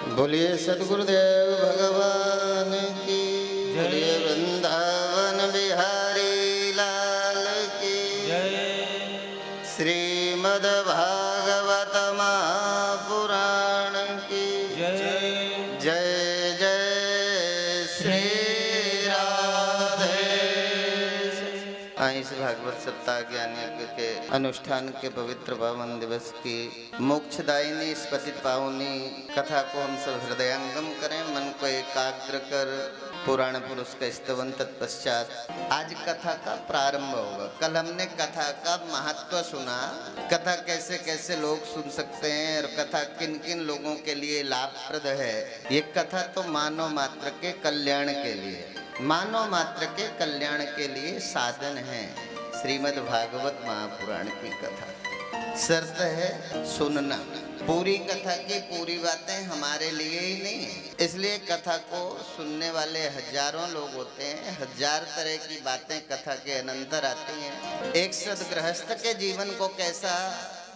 बोलिए सदगुरुदेव भगवान की, बोलिए वृंदावन बिहारी लाल की श्रीमद् भागवत महापुराण की जय जय श्री राधे। इस भागवत सप्ताह ज्ञान यज्ञ के अनुष्ठान के पवित्र पावन दिवस की मोक्षदायिनी स्पतित पावनी कथा को हम सब हृदयंगम करें, मन को एकाग्र कर पुराण पुरुष का स्तवन। तत्पश्चात आज कथा का प्रारंभ होगा। कल हमने कथा का महत्व सुना, कथा कैसे कैसे लोग सुन सकते हैं और कथा किन किन लोगों के लिए लाभप्रद है। ये कथा तो मानव मात्र के कल्याण के लिए, मानव मात्र के कल्याण के लिए साधन है। श्रीमद् भागवत महापुराण की कथा शर्त है सुनना। पूरी कथा की पूरी बातें हमारे लिए ही नहीं है, इसलिए कथा को सुनने वाले हजारों लोग होते हैं। हजार तरह की बातें कथा के अनंतर आती हैं। एक सद्गृहस्थ के जीवन को कैसा,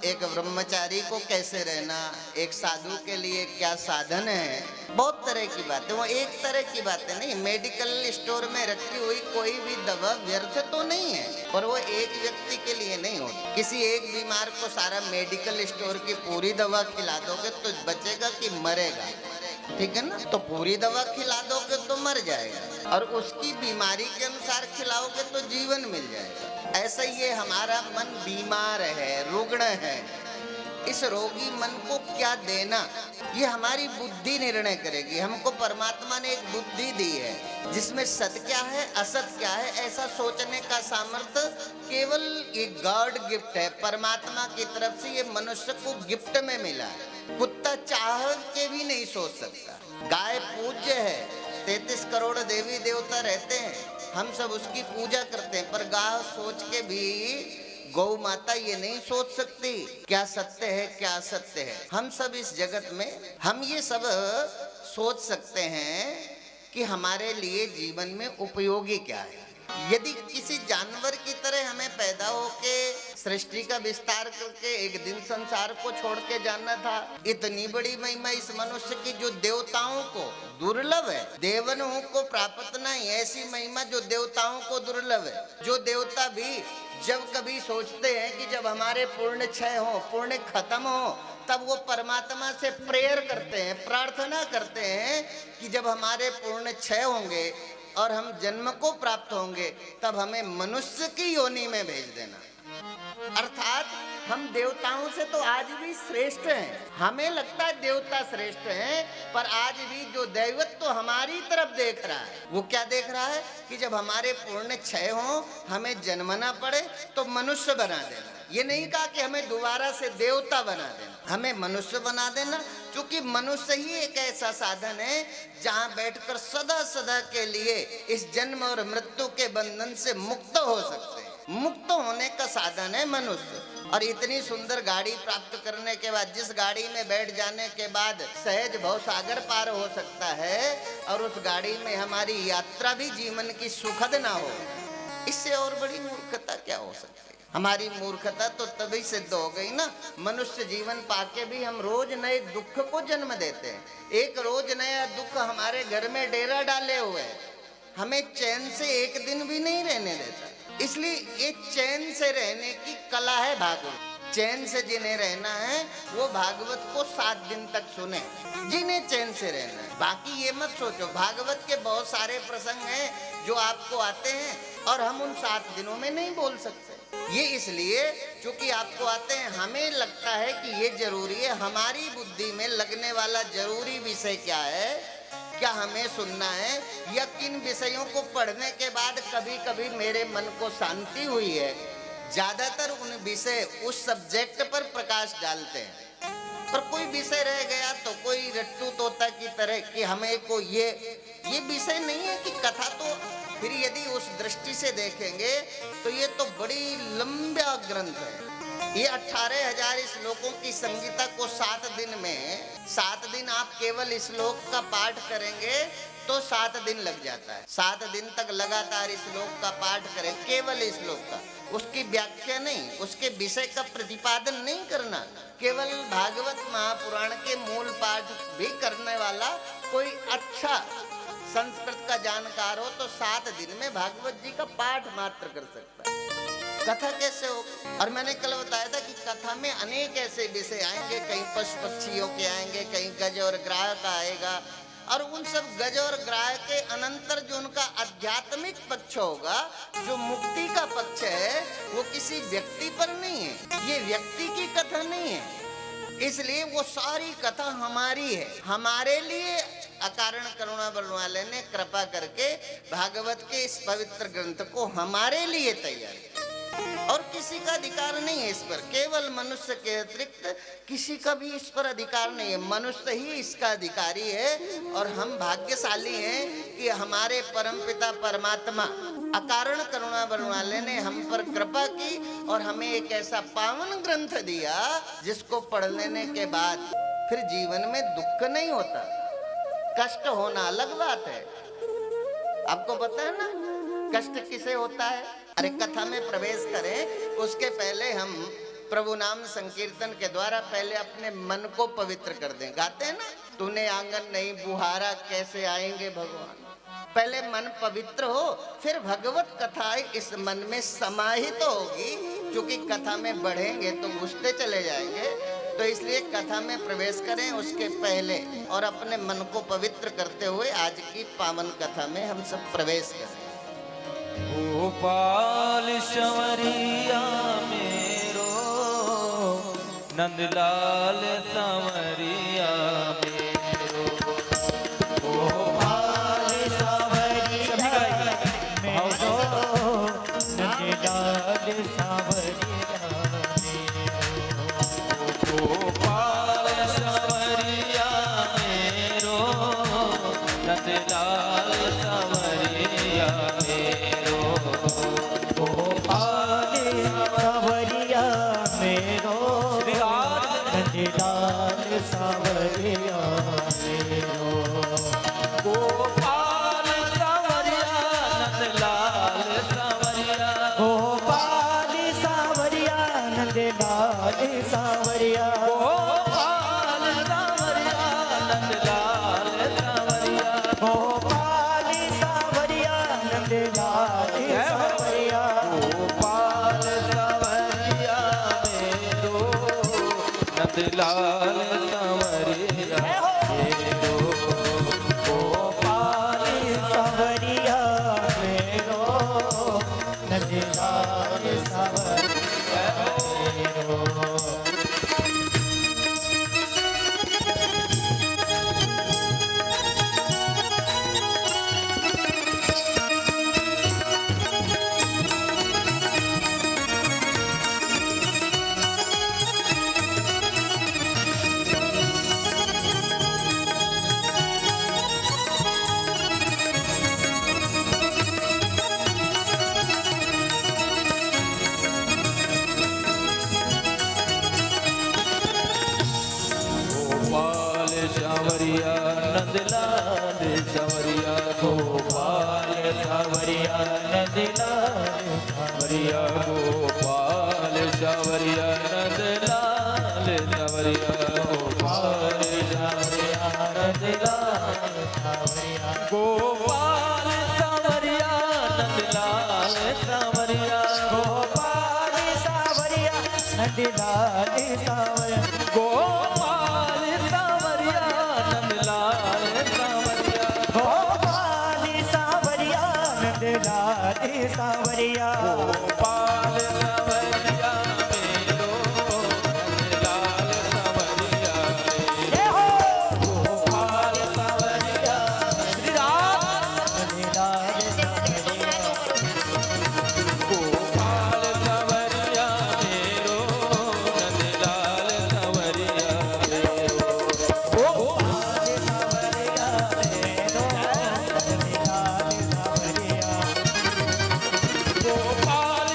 एक ब्रह्मचारी को कैसे रहना, एक साधु के लिए क्या साधन है, बहुत तरह की बातें। वो एक तरह की बातें नहीं, मेडिकल स्टोर में रखी हुई कोई भी दवा व्यर्थ तो नहीं है, पर वो एक व्यक्ति के लिए नहीं होती। किसी एक बीमार को सारा मेडिकल स्टोर की पूरी दवा खिला दोगे तो बचेगा कि मरेगा? ठीक है ना? तो पूरी दवा खिला दोगे तो मर जाएगा, और उसकी बीमारी के अनुसार खिलाओगे तो जीवन मिल जाएगा। ऐसा ही ये हमारा मन बीमार है, रुग्ण है। इस रोगी मन को क्या देना, ये हमारी बुद्धि निर्णय करेगी। हमको परमात्मा ने एक बुद्धि दी है जिसमें सत्य क्या है, असत क्या है, ऐसा सोचने का सामर्थ्य केवल ये गॉड गिफ्ट है, परमात्मा की तरफ से ये मनुष्य को गिफ्ट में मिला है। कुत्ता चाह के भी नहीं सोच सकता। गाय पूज्य है, 33 करोड़ देवी देवता रहते हैं, हम सब उसकी पूजा करते हैं, पर गाय सोच के भी गौ माता ये नहीं सोच सकती क्या सत्य है क्या असत्य है। हम सब इस जगत में हम ये सब सोच सकते हैं कि हमारे लिए जीवन में उपयोगी क्या है। यदि किसी जानवर की तरह हमें पैदा होके सृष्टि का विस्तार करके एक दिन संसार को छोड़ के जाना था, इतनी बड़ी महिमा इस मनुष्य की जो देवताओं को दुर्लभ है, देवनों को प्राप्त नहीं, ऐसी महिमा जो देवताओं को दुर्लभ है। जो देवता भी जब कभी सोचते हैं कि जब हमारे पुण्य क्षय हो, पुण्य खत्म हो, तब वो परमात्मा से प्रेयर करते हैं, प्रार्थना करते हैं कि जब हमारे पुण्य क्षय होंगे और हम जन्म को प्राप्त होंगे तब हमें मनुष्य की योनि में भेज देना। अर्थात हम देवताओं से तो आज भी श्रेष्ठ हैं। हमें लगता है देवता श्रेष्ठ हैं, पर आज भी जो दैवत्व तो हमारी तरफ देख रहा है, वो क्या देख रहा है कि जब हमारे पुण्य क्षय हो, हमें जन्मना पड़े तो मनुष्य बना देना। ये नहीं कहा कि हमें दोबारा से देवता बना देना, हमें मनुष्य बना देना, क्योंकि मनुष्य ही एक ऐसा साधन है जहाँ बैठकर सदा सदा के लिए इस जन्म और मृत्यु के बंधन से मुक्त हो सकते हैं। मुक्त होने का साधन है मनुष्य। और इतनी सुंदर गाड़ी प्राप्त करने के बाद, जिस गाड़ी में बैठ जाने के बाद सहज भवसागर पार हो सकता है, और उस गाड़ी में हमारी यात्रा भी जीवन की सुखद ना हो, इससे और बड़ी मूर्खता क्या हो सकती है। हमारी मूर्खता तो तभी सिद्ध हो गई ना, मनुष्य जीवन पाके भी हम रोज नए दुख को जन्म देते हैं। एक रोज नया दुख हमारे घर में डेरा डाले हुए है, हमें चैन से एक दिन भी नहीं रहने देता। इसलिए ये चैन से रहने की कला है भागवत। चैन से जिन्हें रहना है वो भागवत को 7 दिन तक सुने, जिन्हें चैन से रहना है। बाकी ये मत सोचो, भागवत के बहुत सारे प्रसंग हैं जो आपको आते हैं और हम उन 7 दिनों में नहीं बोल सकते। ये इसलिए क्योंकि आपको आते हैं, हमें लगता है कि ये जरूरी है। हमारी बुद्धि में लगने वाला जरूरी विषय क्या है, क्या हमें सुनना है, या किन विषयों को पढ़ने के बाद कभी कभी मेरे मन को शांति हुई है। ज्यादातर उन विषय उस सब्जेक्ट पर प्रकाश डालते हैं, पर कोई विषय रह गया तो कोई रट्टू तोता की तरह कि हमें को ये विषय नहीं है कि कथा। तो फिर यदि उस दृष्टि से देखेंगे तो ये तो बड़ी लंबा ग्रंथ है। ये 18,000 श्लोकों की संगीता को 7 दिन में, 7 दिन आप केवल श्लोक का पाठ करेंगे तो 7 दिन लग जाता है। 7 दिन तक लगातार इस श्लोक का पाठ करें, केवल इस श्लोक का, उसकी व्याख्या नहीं, उसके विषय का प्रतिपादन नहीं करना, केवल भागवत महापुराण के मूल पाठ भी करने वाला कोई अच्छा संस्कृत का जानकार हो तो 7 दिन में भागवत जी का पाठ मात्र कर सकता है। कथा कैसे हो? और मैंने कल बताया था कि कथा में अनेक ऐसे विषय आएंगे, कहीं पशु पक्षियों के आएंगे, कहीं गज और ग्राह का आएगा, और उन सब गज और ग्राह के अनंतर जो उनका आध्यात्मिक पक्ष होगा, जो मुक्ति का पक्ष है, वो किसी व्यक्ति पर नहीं है, ये व्यक्ति की कथा नहीं है। इसलिए वो सारी कथा हमारी है, हमारे लिए अकारण करुणा बलवाले ने कृपा करके भागवत के इस पवित्र ग्रंथ को हमारे लिए तैयार किया, और किसी का अधिकार नहीं है इस पर, केवल मनुष्य के अतिरिक्त किसी का भी इस पर अधिकार नहीं है, मनुष्य ही इसका अधिकारी है। और हम भाग्यशाली हैं कि हमारे परमपिता परमात्मा अकारण करुणा बलवाले ने हम पर कृपा की और हमें एक ऐसा पावन ग्रंथ दिया जिसको पढ़ लेने के बाद फिर जीवन में दुख नहीं होता। कष्ट होना अलग बात है, आपको पता है ना कष्ट किसे होता है। अरे कथा में प्रवेश करें उसके पहले हम प्रभु नाम संकीर्तन के द्वारा पहले अपने मन को पवित्र कर दें। गाते हैं ना, तूने आंगन नहीं बुहारा कैसे आएंगे भगवान। पहले मन पवित्र हो, फिर भगवत कथा इस मन में समाहित तो होगी, क्योंकि कथा में बढ़ेंगे तो घुसते चले जाएंगे। तो इसलिए कथा में प्रवेश करें उसके पहले और अपने मन को पवित्र करते हुए आज की पावन कथा में हम सब प्रवेश करें। गोपाल संवरिया मेरो, नंदलाल संवरिया मेरो, गोपाल संवरिया मेरो, नंदलाल संवरिया मेरो, गोपाल संवरिया मेरो, नंदलाल संवरिया मेरो, गोपाल संवरिया मेरो, नंदलाल संवरिया मेरो, गोपाल संवरिया नंदलाल संवरिया, गोपाल संवरिया नंदलाल संवरिया, गोपाल संवरिया नंदलाल संवरिया, गोपाल संवरिया नंदलाल संवरिया, गोपाल संवरिया मेरो, नंदलाल संवरिया मेरो, गोपाल संवरिया मेरो, नंदलाल संवरिया मेरो। गोपाल संवरिया नंदलाल संवरिया, गोपाल संवरिया नंदलाल संवरिया, गोपाल संवरिया नंदलाल संवरिया, गोपाल संवरिया नंदलाल संवरिया, गोपाल संवरिया नंदलाल संवरिया, गोपाल संवरिया नंदलाल संवरिया, गोपाल संवरिया नंदलाल संवरिया, गोपाल संवरिया नंदलाल संवरिया, गोपाल संवरिया मेरो, नंदलाल संवरिया मेरो, गोपाल संवरिया नंदलाल संवरिया, गोपाल संवरिया मेरो, नंदलाल संवरिया मेरो, गोपाल संवरिया मेरो, नंदलाल संवरिया, गोपाल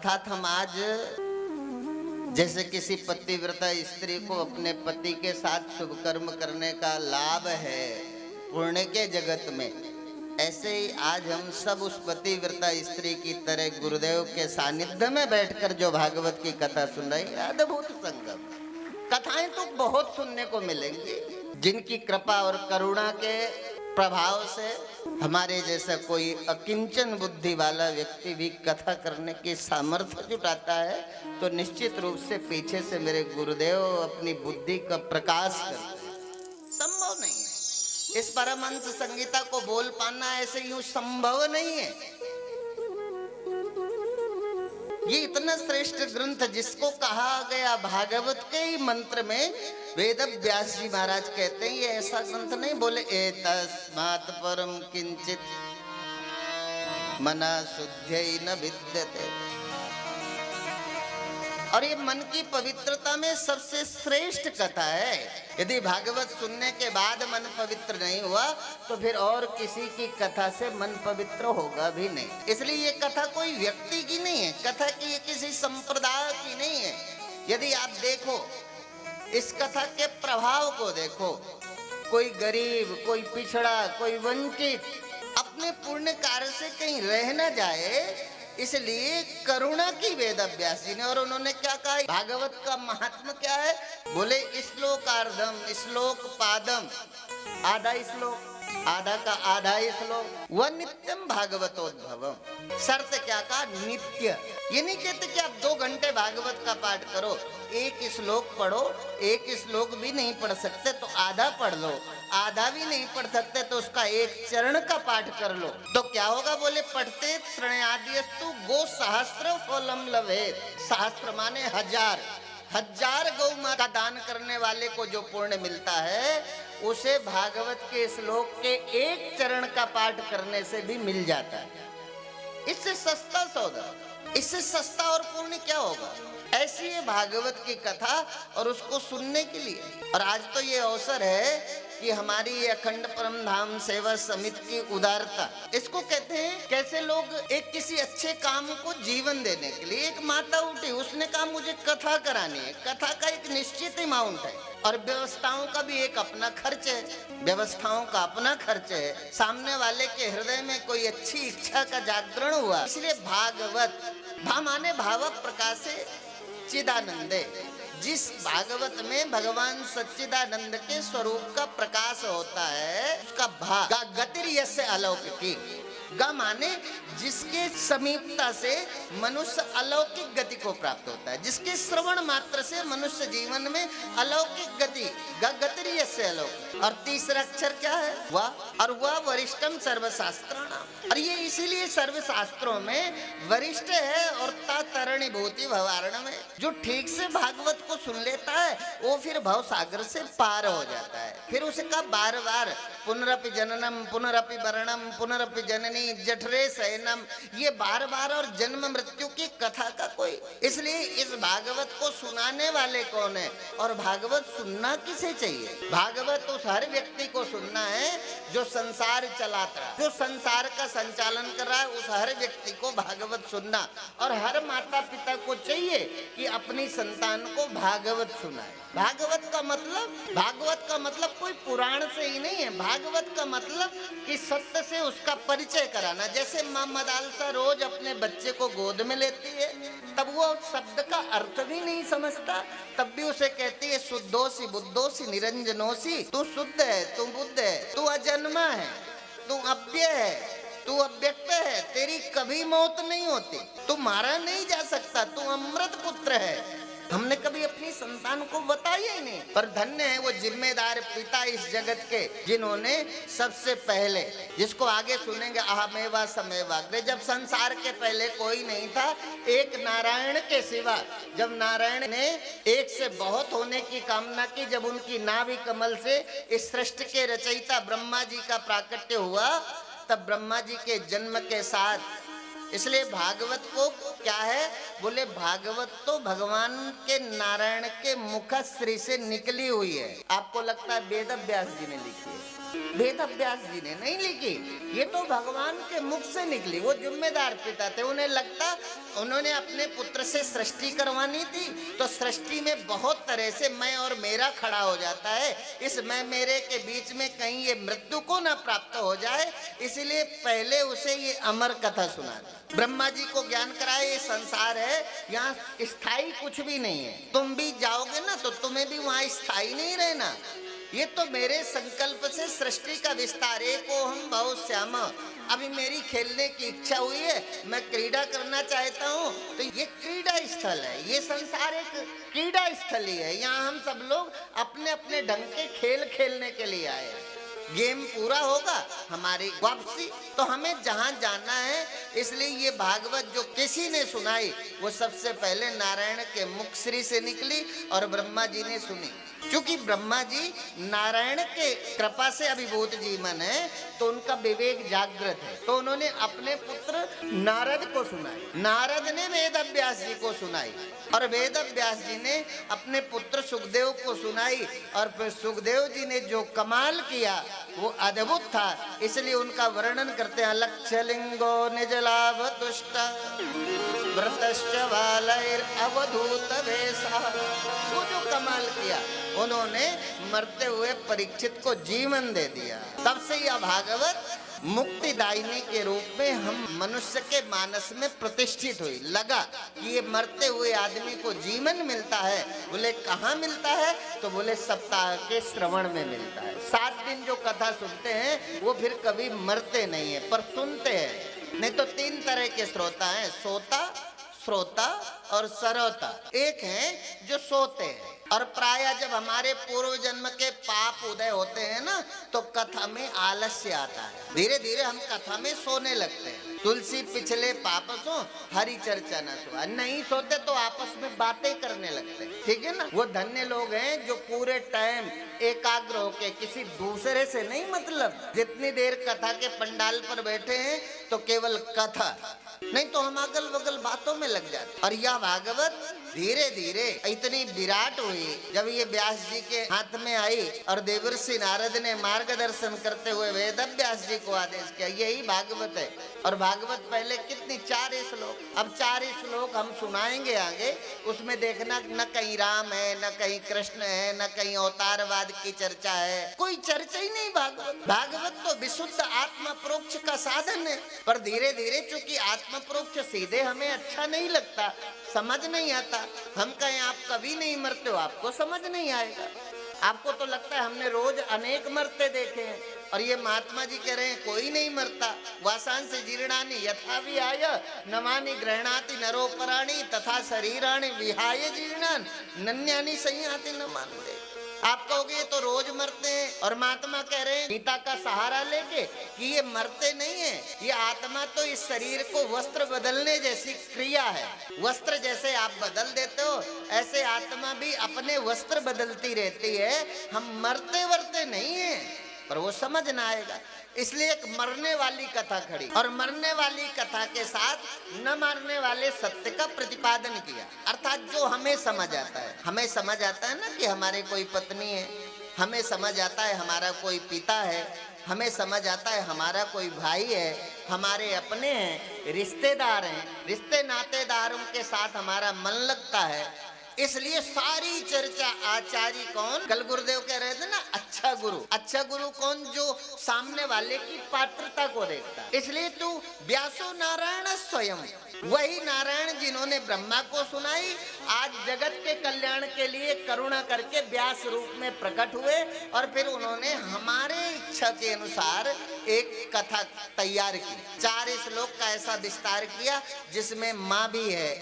अर्थात हम आज जैसे किसी पतिव्रता स्त्री को अपने पति के साथ शुभ कर्म करने का लाभ है पुण्य के जगत में, ऐसे ही आज हम सब उस पतिव्रता स्त्री की तरह गुरुदेव के सानिध्य में बैठकर जो भागवत की कथा सुन रहे हैं, अद्भुत संगम। कथाएं तो बहुत सुनने को मिलेंगी, जिनकी कृपा और करुणा के प्रभाव से हमारे जैसा कोई अकिंचन बुद्धि वाला व्यक्ति भी कथा करने की सामर्थ्य जुटाता है, तो निश्चित रूप से पीछे से मेरे गुरुदेव अपनी बुद्धि का प्रकाश करते हैं। संभव नहीं है इस परमहंस संगीता को बोल पाना, ऐसे यूं संभव नहीं है। ये इतना श्रेष्ठ ग्रंथ जिसको कहा गया भागवत के ही मंत्र में, वेद व्यास जी महाराज कहते हैं ये ऐसा ग्रंथ नहीं बोले एतस्मात् परम किंचित मना शुद्ध्यै न विद्यते। और ये मन की पवित्रता में सबसे श्रेष्ठ कथा है। यदि भागवत सुनने के बाद मन पवित्र नहीं हुआ तो फिर और किसी की कथा से मन पवित्र होगा भी नहीं। इसलिए ये कथा कोई व्यक्ति की नहीं है, कथा की ये किसी संप्रदाय की नहीं है। यदि आप देखो इस कथा के प्रभाव को देखो, कोई गरीब, कोई पिछड़ा, कोई वंचित अपने पुण्य कार्य से कहीं रह न जाए, इसलिए करुणा की वेद व्यास जी ने। और उन्होंने क्या कहा, भागवत का महात्मा क्या है, बोले श्लोकार्धम श्लोक पादम, आधा श्लोक, आधा का आधा श्लोक, वह नित्यम भागवतोद्भवम। शर्त क्या कहा, नित्य। ये नहीं कहते कि आप 2 घंटे भागवत का पाठ करो, एक श्लोक पढ़ो, एक श्लोक भी नहीं पढ़ सकते तो आधा पढ़ लो, आधा भी नहीं पढ़ सकते तो उसका एक चरण का पाठ कर लो, तो क्या होगा, बोले पढ़ते श्रृणयाद्यस्तु गो सहस्त्र फलम लभेत। सहस्त्र माने 1000, 1000 गौ माता दान करने वाले को जो पुण्य मिलता है, उसे भागवत के श्लोक के एक चरण का पाठ करने से भी मिल जाता है। इससे सस्ता सौदा, इससे सस्ता और पुण्य क्या होगा। ऐसी है भागवत की कथा, और उसको सुनने के लिए। और आज तो ये अवसर है कि हमारी ये अखंड परम धाम सेवा समिति की उदारता, इसको कहते हैं कैसे लोग एक किसी अच्छे काम को जीवन देने के लिए, एक माता उठी, उसने कहा मुझे कथा करानी है, कथा का एक निश्चित अमाउंट है और व्यवस्थाओं का भी एक अपना खर्च है, व्यवस्थाओं का अपना खर्च है। सामने वाले के हृदय में कोई अच्छी इच्छा का जागरण हुआ, इसलिए भागवत, भा माने भाव प्रकाशे चिदानंदे, जिस भागवत में भगवान सच्चिदानंद के स्वरूप का प्रकाश होता है, उसका भाग गतिर्यस्य अलौकिकी, गा माने जिसके समीपता से मनुष्य अलौकिक गति को प्राप्त होता है, जिसके श्रवण मात्र से मनुष्य जीवन में अलौकिक गति, गतिर्यस्य अलौकिक। और तीसरा अक्षर क्या है, वह, और वह वरिष्ठम सर्वशास्त्राणाम। और ये इसीलिए सर्वशास्त्रों में वरिष्ठ है, और तरणी भूति भवारण में जो ठीक से भागवत को सुन लेता है वो फिर भव सागर से पार हो जाता है। फिर उसे कहा बार बार पुनरपि जननम पुनरपि वरणम पुनरपि जननी जठरे शयनम, ये बार बार और जन्म मृत्यु की कथा का कोई। इसलिए इस भागवत को सुनाने वाले कौन है, और भागवत सुनना किसे चाहिए। भागवत उस हर व्यक्ति को सुनना है जो संसार चलाता है, जो संसार का संचालन कर रहा है, उस हर व्यक्ति को भागवत सुनना। और हर माता पिता को चाहिए कि अपनी संतान को भागवत सुनाए। भागवत का मतलब कोई पुराण से ही नहीं है। भागवत का मतलब कि सत्य से उसका परिचय कराना। जैसे माँ मदालसा रोज अपने बच्चे को गोद में लेती है, तब वो शब्द का अर्थ भी नहीं समझता, तब भी उसे कहती है शुद्धोसी बुद्धोसी निरंजनोसी, तू शुद्ध है, तू बुद्ध है, तू अजन्मा है, तू अव्यय है, तू अव्यक्त है, तेरी कभी मौत नहीं होती, तू मारा नहीं जा सकता, तू अमृत पुत्र है। हमने कभी अपनी संतान को बताया ही नहीं। पर धन्य है वो जिम्मेदार पिता इस जगत के, जिन्होंने सबसे पहले, जिसको आगे सुनेंगे, अहमेवा समेवाग्रे, जब संसार के पहले कोई नहीं था एक नारायण के सिवा। जब नारायण ने एक से बहुत होने की कामना की, जब उनकी नाभि कमल से इस सृष्टि के रचयिता ब्रह्मा जी का प्राकट्य हुआ, तब ब्रह्मा जी के जन्म के साथ। इसलिए भागवत को क्या है, बोले भागवत तो भगवान के नारायण के मुखश्री से निकली हुई है। आपको लगता है वेद व्यास जी ने लिखी है, वेद व्यास जी ने नहीं लिखी, ये तो भगवान के मुख से निकली। वो जिम्मेदार पिता थे, उन्हें लगता उन्होंने अपने पुत्र से सृष्टि करवानी थी, तो सृष्टि में बहुत तरह से मैं और मेरा खड़ा हो जाता है। इस मैं मेरे के बीच में कहीं ये मृत्यु को ना प्राप्त हो जाए, इसलिए पहले उसे ये अमर कथा सुना दी। ब्रह्मा जी को ज्ञान कराए ये संसार है, यहाँ स्थायी कुछ भी नहीं है। तुम भी जाओगे ना तो तुम्हें भी वहां स्थायी नहीं रहना। ये तो मेरे संकल्प से सृष्टि का विस्तार, एको हम बहुत श्याम। अभी मेरी खेलने की इच्छा हुई है, मैं क्रीड़ा करना चाहता हूँ, तो ये क्रीड़ा स्थल है। ये संसार एक क्रीड़ा स्थल ही है। यहाँ हम सब लोग अपने अपने ढंग के खेल खेलने के लिए आए हैं। गेम पूरा होगा हमारी वापसी, तो हमें जहां जाना है। इसलिए ये भागवत जो किसी ने सुनाई वो सबसे पहले नारायण के मुख श्री से निकली और ब्रह्मा जी ने सुनी। क्योंकि ब्रह्मा जी नारायण के कृपा से अभिभूत जीवन है, तो उनका विवेक जागृत है, तो उन्होंने अपने पुत्र नारद को सुनाई। नारद ने वेद व्यास जी को सुनाई और वेद व्यास जी ने अपने पुत्र सुखदेव को सुनाई। और फिर सुखदेव जी ने जो कमाल किया वो अद्भुत था, इसलिए उनका वर्णन करते हैं। लक्ष्यलिंगो निज लाभ तुष्ट व्रतश्च बालैर अवधूत वेशा। वो जो कमाल किया, उन्होंने मरते हुए परीक्षित को जीवन दे दिया। तब से यह भागवत मुक्तिदायिनी के रूप में हम मनुष्य के मानस में प्रतिष्ठित हुई। लगा कि ये मरते हुए आदमी को जीवन मिलता है। बोले कहाँ मिलता है? तो बोले सप्ताह के श्रवण में मिलता है। 7 दिन जो कथा सुनते हैं वो फिर कभी मरते नहीं है, पर सुनते हैं। नहीं तो 3 तरह के श्रोता हैं, सोता, श्रोता और सरोता। एक है जो सोते हैं, और प्राय जब हमारे पूर्व जन्म के पाप उदय होते हैं ना, तो कथा में आलस्य आता है। धीरे धीरे हम कथा में सोने लगते हैं। तुलसी पिछले पाप सो, हरि चर्चा न सो। नहीं सोते तो आपस में बातें करने लगते हैं, ठीक है ना। वो धन्य लोग हैं जो पूरे टाइम एकाग्र होके किसी दूसरे से नहीं, मतलब जितनी देर कथा के पंडाल पर बैठे हैं तो केवल कथा, नहीं तो हम अगल बगल बातों में लग जाते। और यह भागवत धीरे धीरे इतनी विराट हुई जब ये व्यास जी के हाथ में आई, और देवर्षि नारद ने मार्गदर्शन करते हुए वेद व्यास जी को आदेश किया, यही भागवत है। और भागवत पहले कितनी 4 श्लोक, अब 4 श्लोक हम सुनाएंगे आगे। उसमें देखना न कहीं राम है, न कहीं कृष्ण है, न कहीं अवतारवाद की चर्चा है, कोई चर्चा ही नहीं। भागवत तो विशुद्ध आत्मा प्रोक्ष का साधन है। पर धीरे धीरे चूंकि आत्मा प्रोक्ष सीधे हमें अच्छा नहीं लगता, समझ नहीं आता। हम कहें आप कभी नहीं मरते हो, आपको समझ नहीं आएगा। आपको तो लगता है हमने रोज अनेक मरते देखे हैं, और ये महात्मा जी कह रहे हैं कोई नहीं मरता। वासांसि जीर्णानि यथा विहाय नमानि गृह्णाति नरोपराणि तथा शरीराणि विहाय जीर्णान नन्यानि संयाति न मानते। आप कहोगे ये तो रोज मरते हैं, और महात्मा कह रहे हैं गीता का सहारा लेके कि ये मरते नहीं है। ये आत्मा तो इस शरीर को वस्त्र बदलने जैसी क्रिया है। वस्त्र जैसे आप बदल देते हो, ऐसे आत्मा भी अपने वस्त्र बदलती रहती है। हम मरते वर्ते नहीं है, पर वो समझ ना आएगा। इसलिए एक मरने वाली कथा खड़ी, और मरने वाली कथा के साथ न मरने वाले सत्य का प्रतिपादन किया। अर्थात जो हमें समझ आता है, हमें समझ आता है ना कि हमारे कोई पत्नी है, हमें समझ आता है हमारा कोई पिता है, हमें समझ आता है हमारा कोई भाई है, हमारे अपने हैं, रिश्तेदार हैं, रिश्ते नातेदारों के साथ हमारा मन लगता है। इसलिए सारी चर्चा आचार्य कौन, कल गुरुदेव कह रहे थे ना, अच्छा गुरु। अच्छा गुरु कौन? जो सामने वाले की पात्रता को देखता। इसलिए तू व्यासो नारायण स्वयं, वही नारायण जिन्होंने ब्रह्मा को सुनाई, आज जगत के कल्याण के लिए करुणा करके व्यास रूप में प्रकट हुए, और फिर उन्होंने हमारे इच्छा के अनुसार एक कथा तैयार की। 4 श्लोक का ऐसा विस्तार किया जिसमें माँ भी है,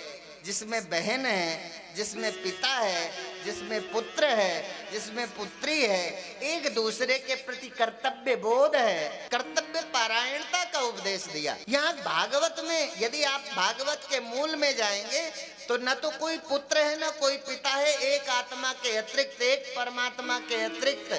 जिसमें बहन है, जिसमें पिता है, जिसमें पुत्र है, जिसमें पुत्री है, एक दूसरे के प्रति कर्तव्य बोध है, कर्तव्य पारायणता का उपदेश दिया। यहाँ भागवत में यदि आप भागवत के मूल में जाएंगे तो न तो कोई पुत्र है न कोई पिता है, एक आत्मा के अतिरिक्त, एक परमात्मा के अतिरिक्त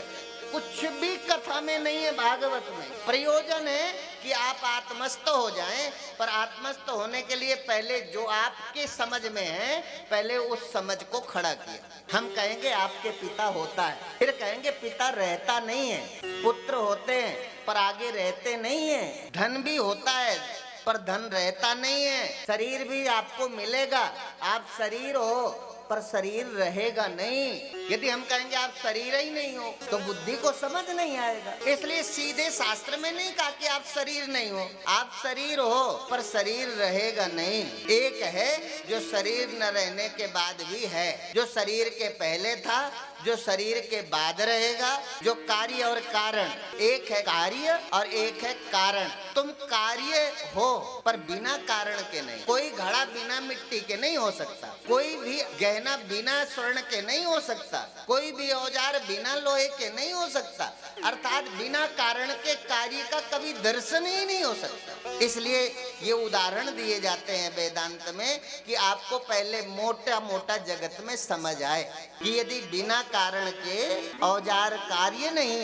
कुछ भी कथा में नहीं है, भागवत में। प्रयोजन है कि आप आत्मस्थ हो जाएं, पर आत्मस्थ होने के लिए पहले जो आपके समझ में है, पहले उस समझ को खड़ा किया। हम कहेंगे आपके पिता होता है, फिर कहेंगे पिता रहता नहीं है। पुत्र होते हैं पर आगे रहते नहीं है। धन भी होता है पर धन रहता नहीं है। शरीर भी आपको मिलेगा, आप शरीर हो पर शरीर रहेगा नहीं। यदि हम कहेंगे आप शरीर ही नहीं हो तो बुद्धि को समझ नहीं आएगा। इसलिए सीधे शास्त्र में नहीं कहा कि आप शरीर नहीं हो, आप शरीर हो पर शरीर रहेगा नहीं। एक है जो शरीर न रहने के बाद भी है, जो शरीर के पहले था, जो शरीर के बाद रहेगा, जो कार्य और कारण। एक है कार्य और एक है कारण। तुम कार्य हो पर बिना कारण के नहीं। कोई घड़ा बिना मिट्टी के नहीं हो सकता, कोई भी गहना बिना स्वर्ण के नहीं हो सकता, कोई भी औजार बिना लोहे के नहीं हो सकता। अर्थात बिना कारण के कार्य का कभी दर्शन ही नहीं हो सकता। इसलिए ये उदाहरण दिए जाते हैं वेदांत में कि आपको पहले मोटा मोटा जगत में समझ आए कि यदि बिना कारण के औजार कार्य नहीं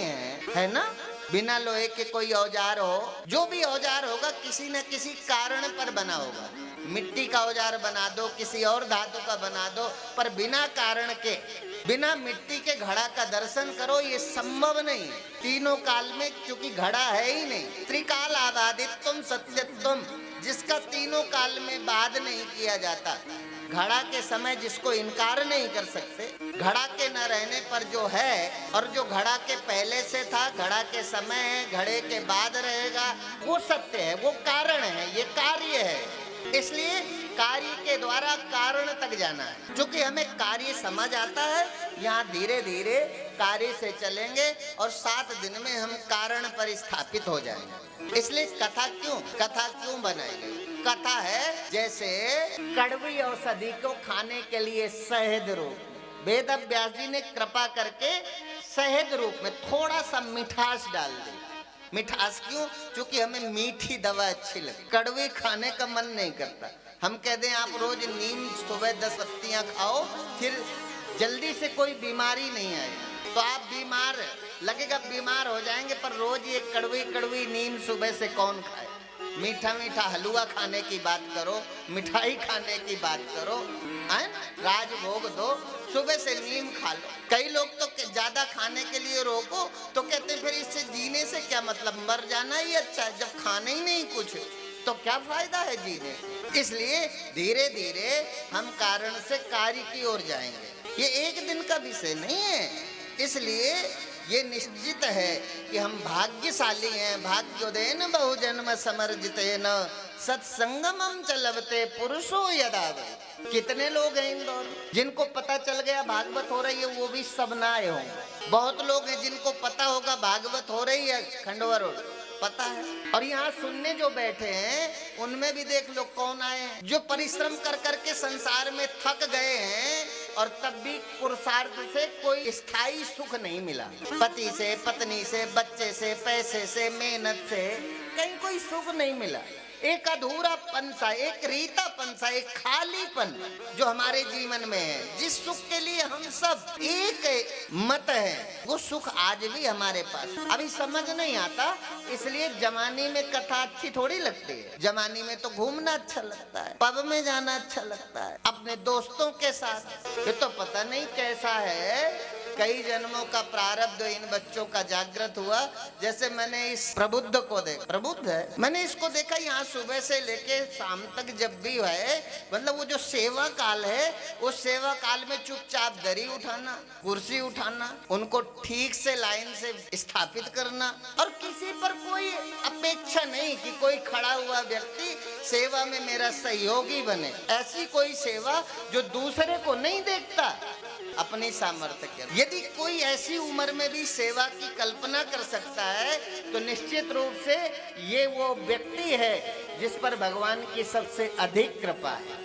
है ना, बिना लोहे के कोई औजार हो, जो भी औजार होगा किसी न किसी कारण पर बना होगा। मिट्टी का औजार बना दो, किसी और धातु का बना दो, पर बिना कारण के, बिना मिट्टी के घड़ा का दर्शन करो, ये संभव नहीं है। तीनों काल में क्योंकि घड़ा है ही नहीं। त्रिकाल आबादित्वम सत्यत्वम, जिसका तीनों काल में बाध नहीं किया जाता। घड़ा के समय जिसको इनकार नहीं कर सकते, घड़ा के न रहने पर जो है, और जो घड़ा के पहले से था, घड़ा के समय है, घड़े के बाद रहेगा, वो सत्य है, वो कारण है, ये कार्य है। इसलिए कार्य के द्वारा कारण तक जाना है। क्योंकि हमें कार्य समझ आता है, यहाँ धीरे धीरे कार्य से चलेंगे और 7 दिन में हम कारण पर स्थापित हो जाएंगे। इसलिए कथा क्यों बनाई गई? कथा है जैसे कड़वी औषधि को खाने के लिए शहद रूप, वेद व्यास जी ने कृपा करके शहद रूप में थोड़ा सा मिठास डाल दी। मिठास क्यों? क्योंकि हमें मीठी दवा अच्छी लगी, कड़वी खाने का मन नहीं करता। हम कह दें आप रोज नीम सुबह 10 पत्तियां खाओ, फिर जल्दी से कोई बीमारी नहीं आएगी, तो आप बीमार लगेगा, बीमार हो जाएंगे। पर रोज ये कड़वी कड़वी नीम सुबह से कौन खाए? मीठा मीठा हलवा खाने की बात करो, मिठाई खाने की बात करो, है राजभोग दो, सुबह से नीम खा लो। कई लोग तो ज्यादा खाने के लिए रोको तो कहते हैं फिर इससे जीने से क्या मतलब, मर जाना ही अच्छा है। जब खाने ही नहीं कुछ तो क्या फायदा है जीने। इसलिए धीरे धीरे हम कारण से कार्य की ओर जाएंगे। ये एक दिन का विषय नहीं है। इसलिए ये निश्चित है कि हम भाग्यशाली हैं। भाग्योदयन बहुजन्म समर्जितेन सत्संगमं च लभते पुरुषो यदा वै। कितने लोग हैं इंदौर जिनको पता चल गया भागवत हो रही है, वो भी सब ना आए होंगे। बहुत लोग हैं जिनको पता होगा भागवत हो रही है, खंडवा रोड पता है, और यहाँ सुनने जो बैठे हैं उनमें भी देख लो कौन आए हैं, जो परिश्रम कर करके संसार में थक गए हैं और तब भी पुरुषार्थ से कोई स्थायी सुख नहीं मिला। पति से, पत्नी से, बच्चे से, पैसे से, मेहनत से कहीं कोई सुख नहीं मिला। एक अधूरापन सा, एक रीतापन सा, एक खालीपन जो हमारे जीवन में है, जिस सुख के लिए हम सब एक मत है, वो सुख आज भी हमारे पास अभी समझ नहीं आता। इसलिए जवानी में कथा अच्छी थोड़ी लगती है। जवानी में तो घूमना अच्छा लगता है, पब में जाना अच्छा लगता है, अपने दोस्तों के साथ। ये तो पता नहीं कैसा है, कई जन्मों का प्रारब्ध इन बच्चों का जागृत हुआ। जैसे मैंने इस प्रबुद्ध को देखा, प्रबुद्ध है, मैंने इसको देखा यहाँ सुबह से लेके शाम तक जब भी है, मतलब वो जो सेवा काल है, उस सेवा काल में चुपचाप दरी उठाना, कुर्सी उठाना, उनको ठीक से लाइन से स्थापित करना, और किसी पर कोई अपेक्षा नहीं कि कोई खड़ा हुआ व्यक्ति सेवा में मेरा सहयोगी बने। ऐसी कोई सेवा जो दूसरे को नहीं देखता, अपनी सामर्थ्य के। यदि कोई ऐसी उम्र में भी सेवा की कल्पना कर सकता है तो निश्चित रूप से ये वो व्यक्ति है जिस पर भगवान की सबसे अधिक कृपा है।